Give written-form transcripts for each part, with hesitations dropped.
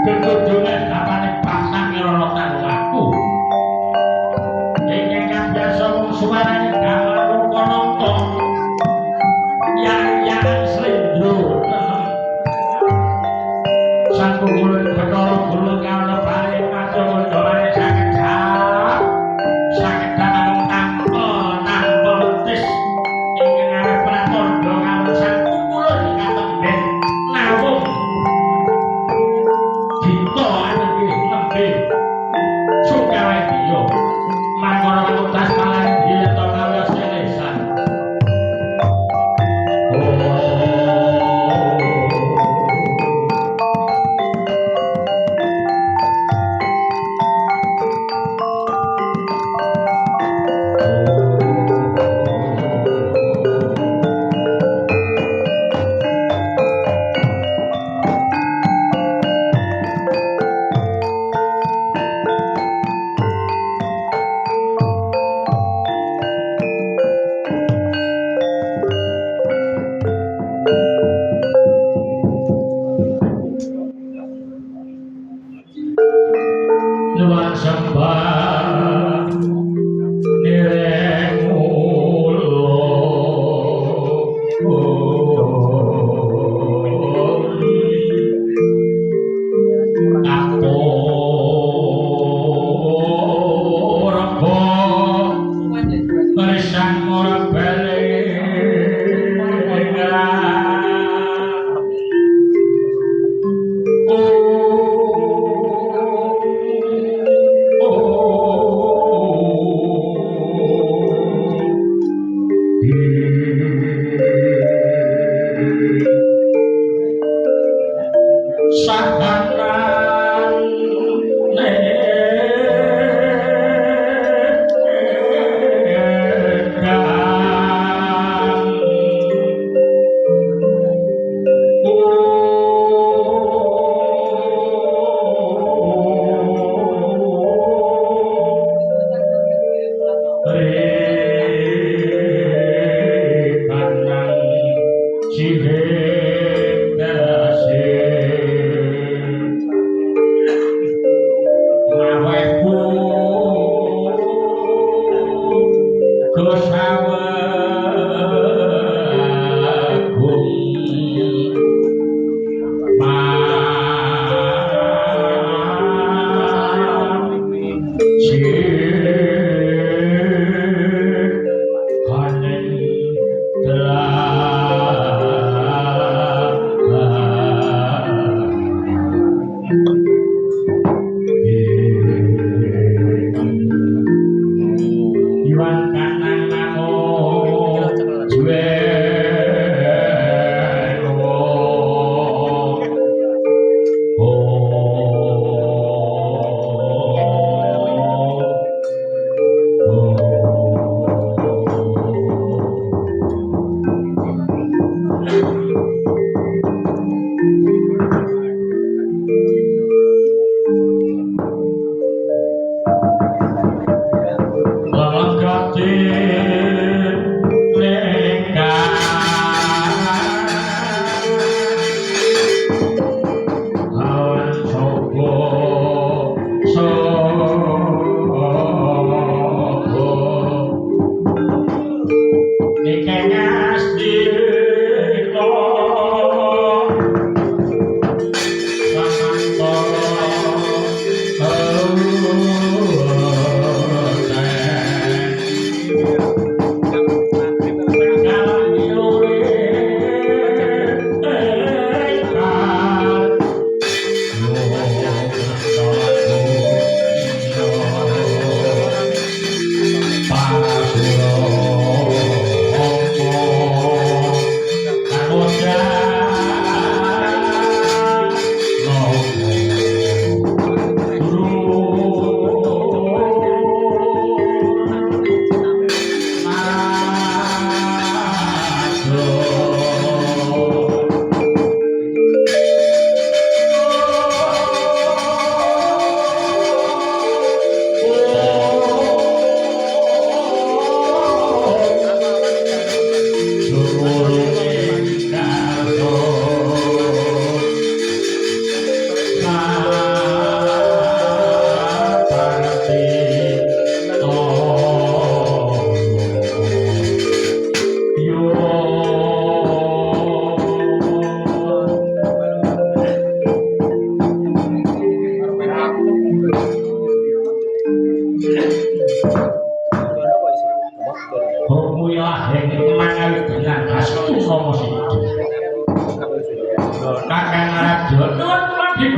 Kudungan apane pasang rono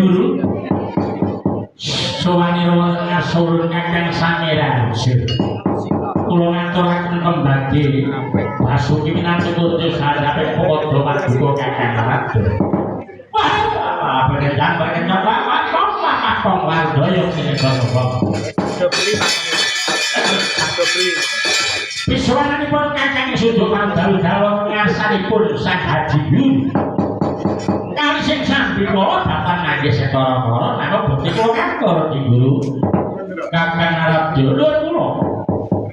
Guru sowanira wonten ngasurun Kakang Sameran kula ngaturaken pembagi Basuki minangka tutus hadape padha paduka Kakang Ratu wah pengendang Pak Wardoyo kene kok Biswanipun Kakang Sudo dalu-dalu ngarsanipun Sang Haji Guru kali sing sambi kula bapak ngangge setara-tara nanging bukti kula kantor Ki Guru Kakang Arabjo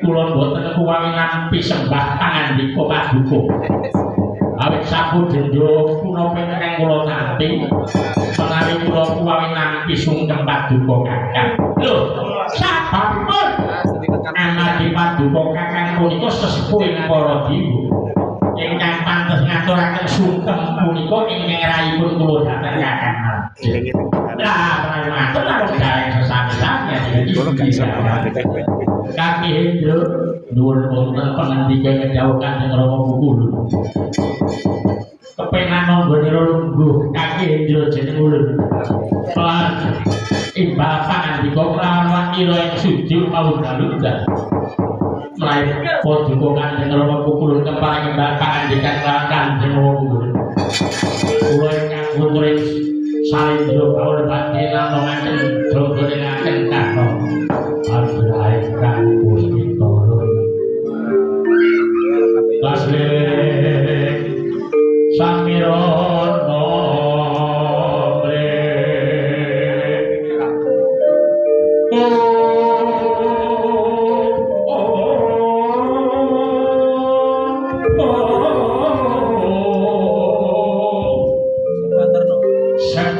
kula mboten kuwawinan pisembah pangandika paduka awit sapundhendra punapa ingkang kula nampi menawi kula kuwawinan pisungkem paduka Kakang lho sababipun amargi paduka Kakang punika sesepuhing para dewa ingkang pantes ngaturaken sungkem punika ingkang rayipun kula dhateng Kakang lah matur karo dalem sesami-sami Kaki Hendro nuwun wonten pangandikan kedhawuh Kanjeng Rama Bukul kepenan nanggonira lungguh Kaki Hendro jeneng ulun lan imbal pangandika kelawan ira ing sujud mau dalundan mlayu paduka Kanjeng Rama Bukul kepareng imbal pangandikan kelawan Kanjeng Rama Bukul kula ingkang puturing salendra kaul badhe namung donggorengaken karo Abdullah kang Puspita Kasle Samirana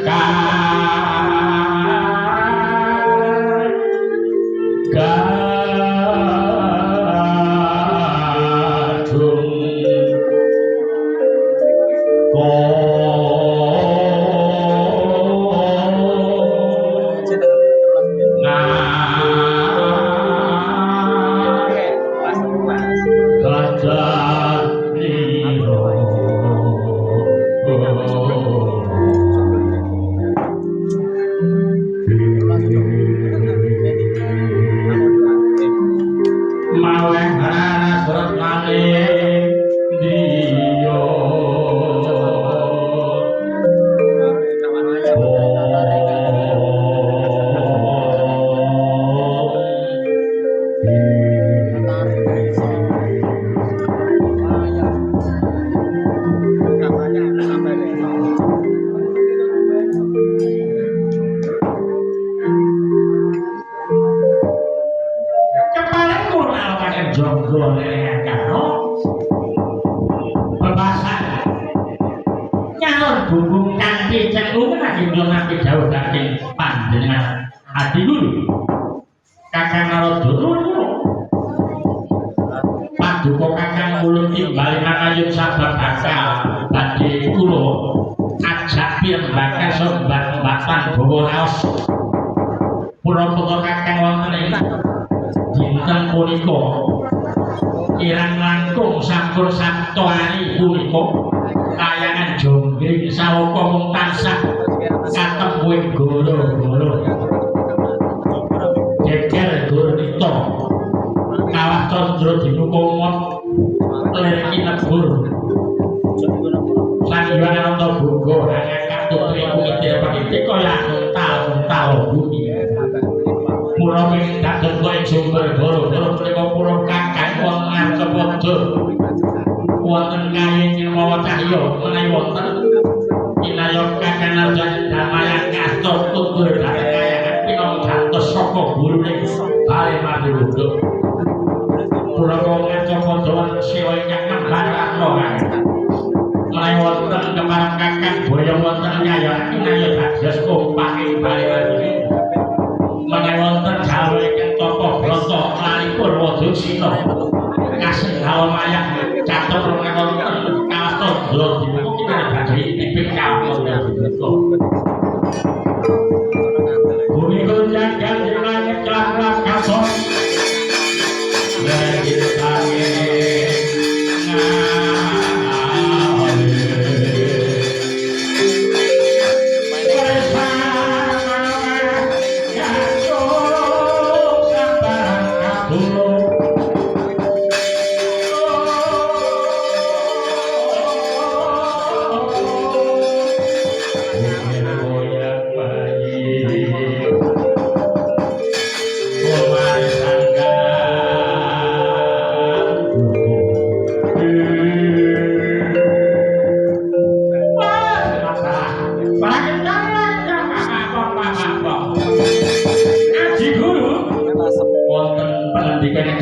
Bye.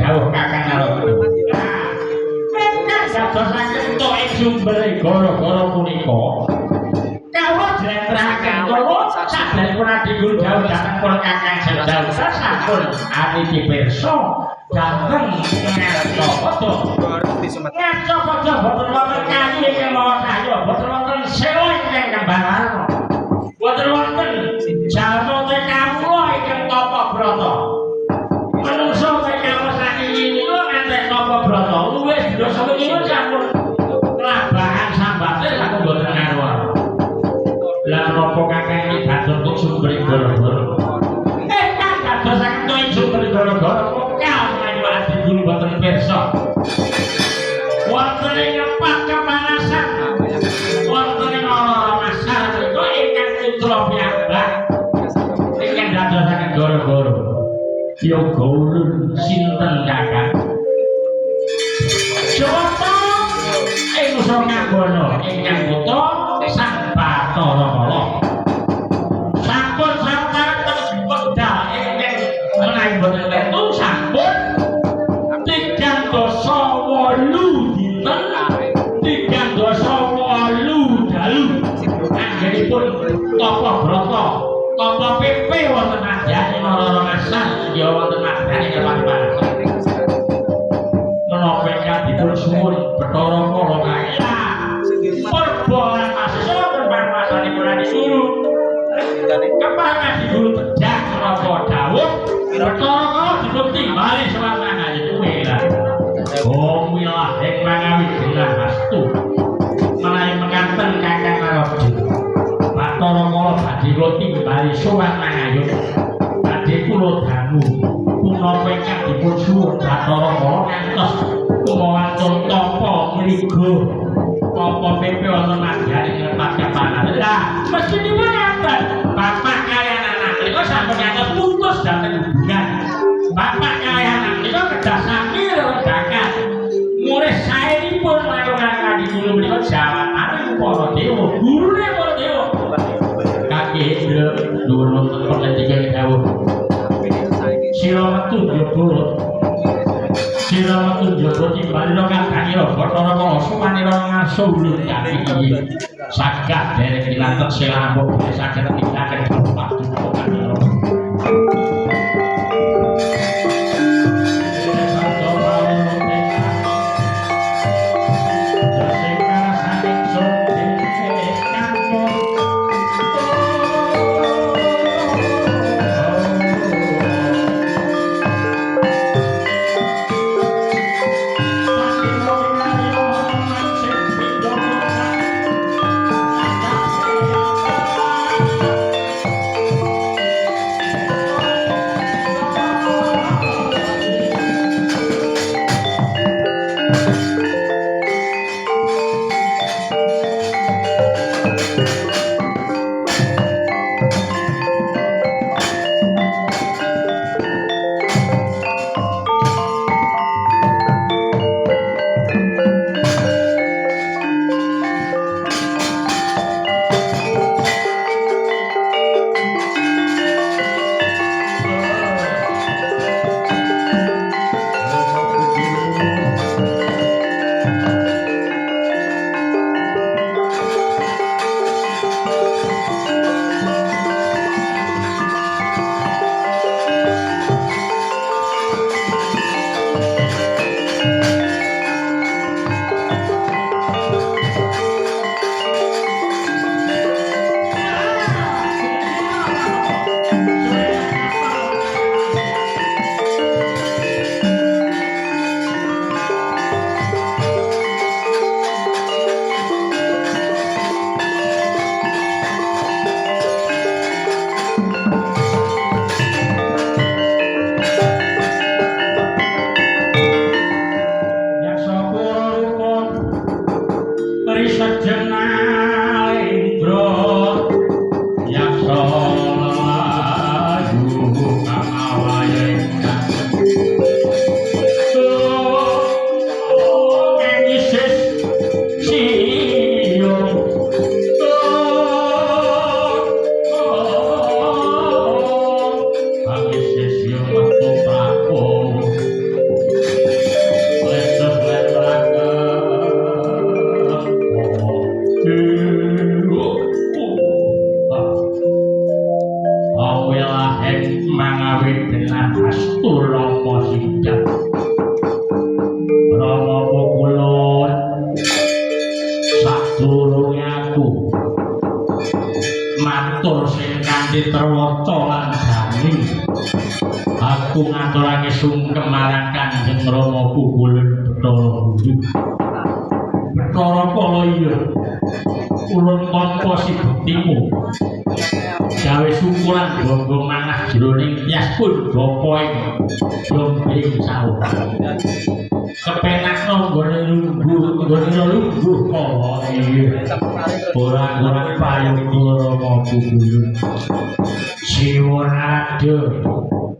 dawuh Kakang Narada. Dadosaken to ing sumber gara-gara punika kawula jlentrehake kula saderengipun adipun dawuh dhateng pun Kakang Sejauh sampun ariti pirsa dhateng Ngacopada. Ngacopada boten wonten kayu ingkang mawa kayu, boten wonten sewa ingkang kembang arma, boten wonten jalma kawula ingkang tapa brata. Manungsa kawula sakniki niku ngantek tapa brata luwih dosa menika sampun kelabahan sambate sampun boten ngaruh. Lah napa Kakang iki dados sumber gara-gara. Kakang dadosaken to sumber gara-gara pokal menawi adipun boten pirsa. Wonten ing lepat kepanasan, wonten ing lara masar menika ingkang putra piyambak ingkang dadosaken gara-gara. Yoga ulun sinten Kakang? Jawata ing usa ngabono ingkang buta Sang Bathara Kala. Sampun sareng terus wekdal ingkang menawi boten tentu sampun 308 dinten 308 dalu anggenipun tapa brata tapa pepe wonten ajane Lara Masar ya wonten ajane kewan-kewan. Menapa ingkang dipun suwun Bathara Kala kaya perbolan masuk bermasanipun adikuru kepangan diguru tegak menapa dawuh Bathara Kala dipun timbali sawangan itu wela om wilah ing mangawi gelah astu menawi mekaten Kakang Narada Bathara Kala badhe kula timbali sawangan ayu badhe kula dangu punapa ingkang dipun suwun Bathara Kala ngantos kuwantun tapa mriga apa pepe wonten madya ing lepat kepanan. Lah mestinipun ngaten bapak kaliyan anak menika sampun ngantos putus dhateng hubungan. Bapak kaliyan anak menika kedah sami redakan murid saenipun lakukan adikula menika jawatan para dewa gurune para dewa kaki Indra nuwun wonten pengendikan dawuh sira metu njaba sira metu njaba timbali kakangira Bathara Kala sumanira ngaso ulun kaki iki saged derek dilantek selambung saged tindakan waktu awilahen mangawi genah astulama singkat Rama Pukulun sadurunge aku matur sing kanthi trewata lan dani aku ngaturake sungkem marang Kanjeng Rama Pukulun Bathara kala iya ulun tampa sibuktimu gawe syukuran bangga manah jroning tias pun bapa ing jombing sawung kepenakno nggone lungguh kala iya ora payung Rama Pukulun Siwa Narada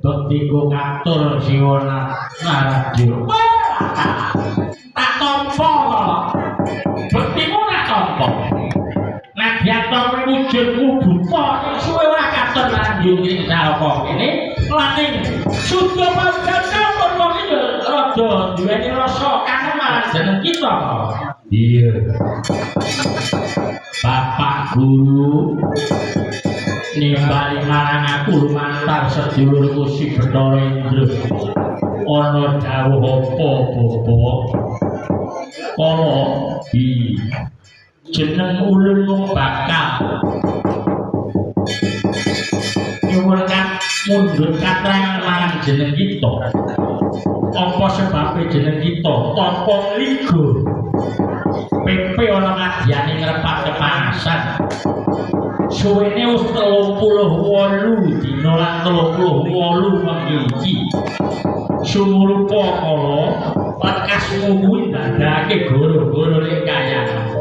bekti ku ngatur Siwa Narada tak tampa bektimu tak tampa nadyan wujudmu buta suwe ora katon lanjut ing salaka kene lan suda padha pun iki rada duweni rasa kangen marang jeneng kita iya Bapak Guru nimbali marang aku lumantar sedulurku si Bathara Indra ana dawuh apa Bapak kala jeneng ulun mung bakal nyuwun mundur katrangan marang jeneng kita apa sebabnya jeneng kita tanpa liga Pepe ana ngadyane ngrepat kepanasan suwene wis 38 dina lan 38 wengi iki sumurupa kala lekasmu kuwi ndadake goro-goro ning kayangan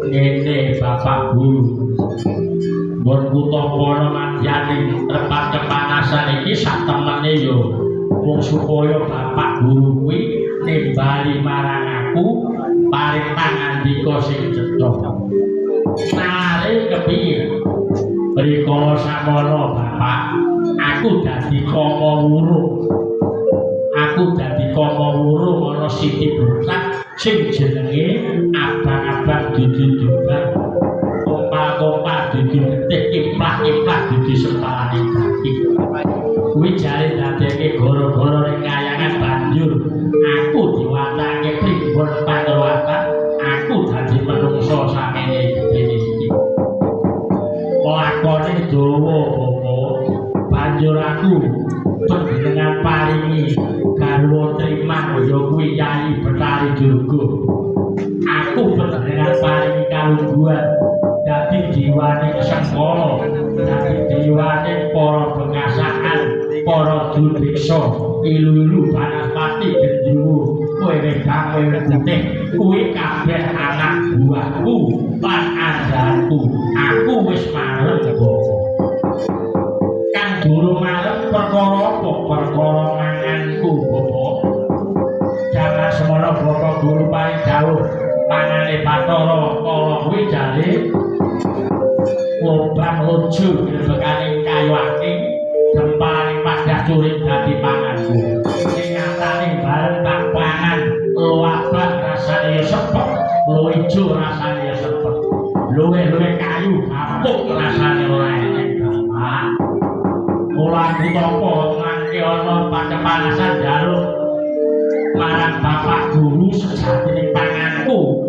ngene Bapak Guru mun kutapa madyane repat kepanasan iki sak temene yo wong supaya Bapak Guru kuwi nimbali marang aku paring pangandika sing cetha nare kepiye rikala samono Bapak aku dadi kama wurung ana siti butak sing jenenge abang-abang dudu dubang kompa-kompa dudu getih kiplak-kiplak dudu sepalane kaki kuwi jare dadeke gara-gara ning kayangan banjur aku diwatake primbon panruwatan aku dadi menungso sakmene iki lakone dawa Bapak banjur aku panjenengan paringi garwa triman ya kuwi Kyai Betari Durga aku panjenengan paringi kalungguhan dadi diwane sengkala dadi diwane para bekasakan para dudiksa ilu-ilu Banaspati gendruwo kowe wegang kowe putih kuwi kabeh anak buahku lan andalku aku wis marep kan durung marep perkara apa perkara manganku Bapak jangan semono Bapak Guru paring dawuh pangane Bathara kala kuwi jare obang lojo bekane kayu ati gempane padah curing dadi panganku sing nyatane bareng tak pangan luwabah rasane ya sepet lu ijo rasane ya sepet luwe-luwe kayu apuk rasane ora enek Bapak mulan kutapa nganti ana panasan jaluk marang Bapak Guru sejatine panganku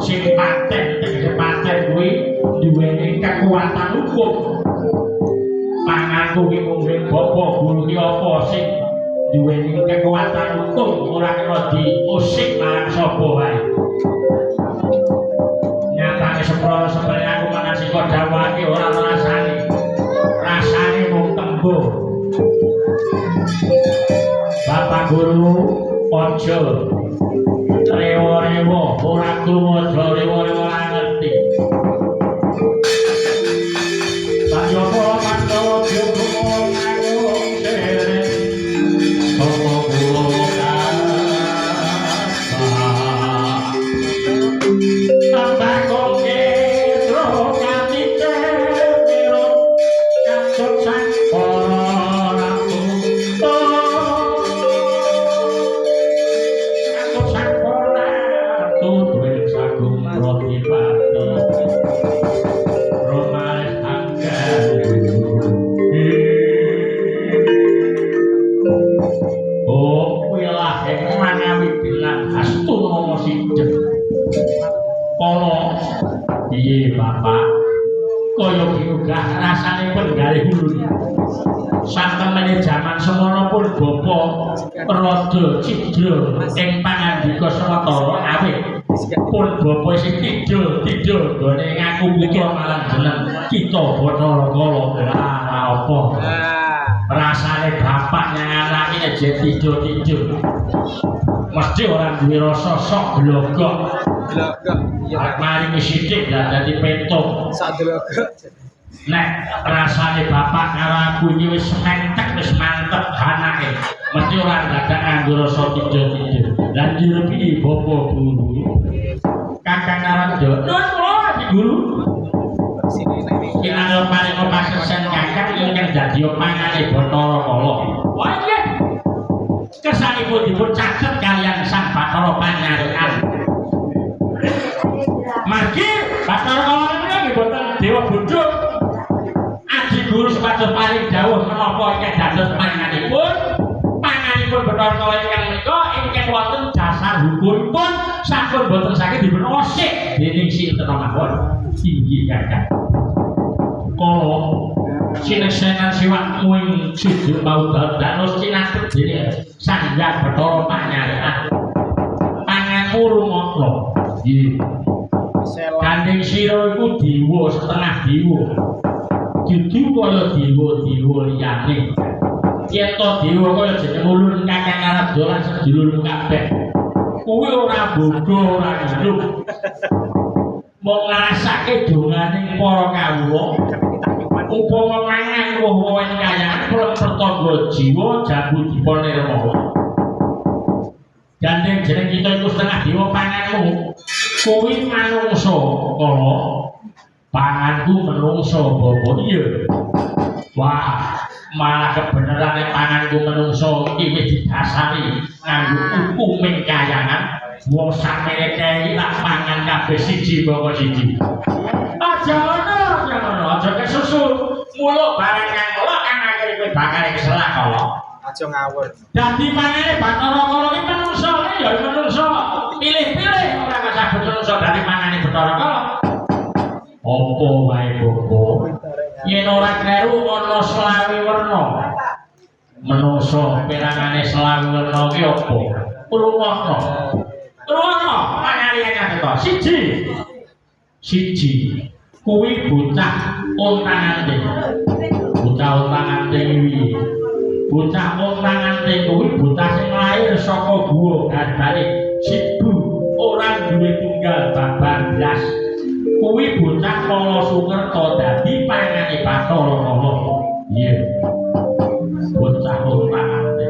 sing paten tegese paten kuwi duweni kekuatan hukum panganku ki mung Bapak Guru ki apa sing duweni kekuatan hukum ora kena diusik marang sapa wae nyatane seprana aku mangan sing kok dawuhake ora rasane mung tembung Bapak Guru aja rewo-rewo ora tuwa rewo-rewo ora ngerti Panjoko Pandawa Byomo Nanggung Sere Sopo Kulo Kata Kongke Tro Katite Miro Kancok Sang Para Ratu Kancok Sang Para Ratu Duel Sagung Roti Pati Romanes Angga munggah rasanipun galih ulun. Satemene jaman semono pun bapa rada cidra ing pangandika Sawetara awit pun bapa sing tidha gone ngaku putra marang jeneng kita Bathara Kala. Lah apa? Rasane bapak yang anake nek tidha mesti ora duwe rasa sok glogok. Iya. Mari sithik lah dadi pentung. Sak glogok. Nek rasane bapak karo aku iki wis mentek wis mantep anake. Mesti ora dadak nganggo rasa tidha. Lah njur piye bapa guru? Kakang Naranja. Nuwun kula Di Guru. Sini nek iki ana paring pasesen kakang ingkang dadi pangane Bathara Kala. Wah nggih. Kesanipun dipun caket kalian Sang Bathara Panyarikan. Margi Bathara Kala menika nggih boten dewa bodho. Adi Guru sepados paring dawuh menapa ingkang dados panganipun. Panganipun Bathara Kala ingkang menika ingkang wonten dasar hukumipun sampun boten saged dipun osik dening sinten mawon. Inggih kakang. Kala sineksenan siwakmu ing sujud maudhat danus cinatut dening Sang Hyang Bathara Panyarikan. Panganmu rumangsa. Nggih. Gandeng sira iku dewa setengah dewa. Dudu kaya dewa-dewa liyane. Yen to dewa kaya jeneng ulun Kakang Naranja lan sedulurmu kabeh. Kuwi ora bodho ora hidup. Mung ngrasake donganing para kawula. Upama mangan woh-wohan kayaan pertangga jiwa jabu diponirmawa. Gandeng jeneng kita iku setengah dewa panganmu. Kuwi manungsa kala panganku menungsa bapa iya. Wah, malah kebenerane panganku menungsa iki wis didasari nganggo hukuming kayangan. Wong sakmene kei lak pangan kabeh siji bapa siji. Aja ngono, aja kesusu. Muluk barang kang kala kang akhire kowe bakal keselak kala. Aja ngawur. Dadi mangane Bathara Kala iki menungsa ya menungsa. Pilih-pilih ora kasah menungsa dari mangane Bathara Kala. Apa wae bapa? Yen ora kleru ana selawi werna. Menungsa pirangane selawi werna ki apa? Rumono. Rumono pangaliane to. Siji. Kuwi bocah ontangante. Bocah ontangante iki. Bocah ontangante kuwi bocah sing lair saka guwa gandane sibu ora duwe tunggal babar blas. Kuwi bocah Kala Sukerta dadi pangane Bathara Kala. Iya. Bocah ontangante.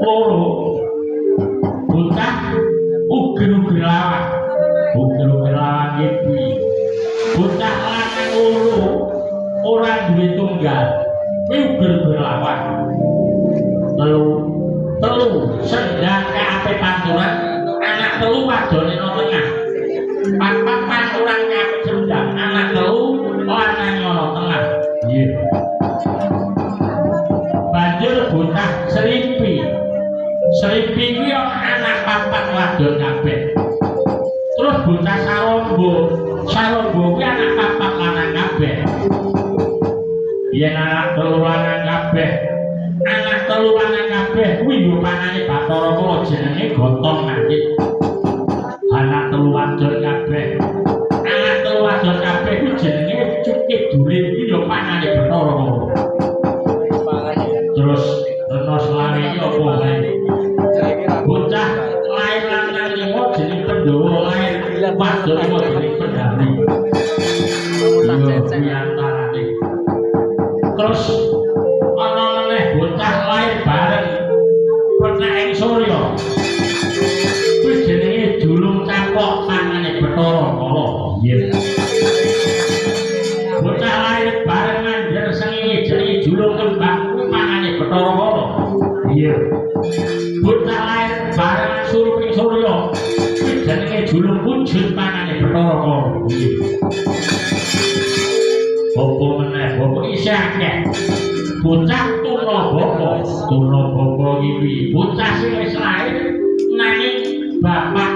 Loro. Bocah uger-uger lawan. Uger-uger lawan iki. Bocah lanang loro ora duwe tunggal. Kuwi uger-uger lawan. Telu sendang kape panturan anak telu wadone nang tengah. Papat panturan kape sendang anak telu lanang ana tengah. Nggih. Banjur bocah Srimpi. Srimpi kuwi anak papat wadon kabeh. Terus bocah Sarombo kuwi anak papat lanang kabeh. Yen anak telu lanang kabeh kuwi yo pangane Bathara Kala jenenge Gotong Nangit. Anak telu wadon kabeh kuwi jenenge Cukik Durin iki yo pangane Bathara Kala. Terus Rena Selawe iki apa wae? Bocah lair lanang limo jeneng Pandhawa, lair wadon limo jeneng Pendhari. Kuwi antarane. Terus ana meneh bocah lair bareng Penaing Surya. Kuwi jenenge Julung Capok pangane Bathara Kala. Nggih. Bocah lair bareng Mandher Sengenge jenenge Julung Kembang kuwi pangane Bathara Kala. Iya. Bocah lair bareng Suruping Surya kuwi jenenge Julung Wujud pangane Bathara Kala. Nggih. Bapa meneh, bapa isih akeh. Bocah Tuna Bapa iki bocah sing wis lair nanging bapake